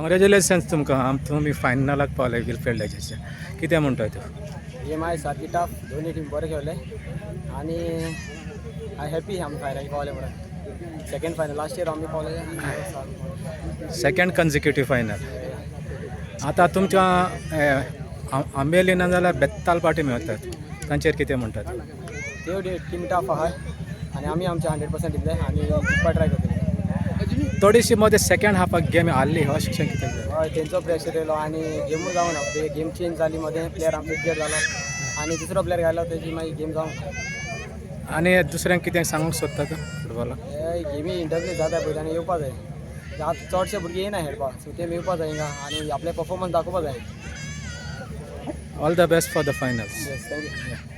congratulations तुमकां तुमी फायनलाक पावले विलफिल्ड हेजेचे कितें म्हणटाय तूं गेम आहे सारकी टफ दोन्ही टीम बरे खेळले आणि आय हॅपी आम्ही फायनल पावले म्हणून सेकंड फायनल लास्ट इयर आम्ही पावले सेकंड कन्झिक्युटीव फायनल आतां तुमच्या आंबेली ना जाल्यार बेत्ताल पाटी मेळटात तांचेर कितें म्हणटात त्यो टीम टफ आहा आणि आम्ही आमचे 100% दिले आणि जिखपा ट्राय करतले थोडीशी मध्ये सेकंड हाफाक गेम हारली हो शिक्षण कितें हय तेंचो प्रेशर येयलो आणि गेमूच जावं ना गेम चेंज जाली मध्ये प्लेयर आमचो इंजर्ड जालो आणि दुसरो प्लेयर घायलो तेजी मागीर गेम जावं आनी दुसऱ्यांक कितें सांगूंक सोदता तूं फुटबॉलाक गेमी इंटरव्यू जाता पळय आनी येवपा जाय आतां चडशे भुरगे येयना खेळपाक सो ते येवपा जाय हिंगा आनी आपले परफॉर्मन्स दाखोवपा जाय all the best for the finals yes thank you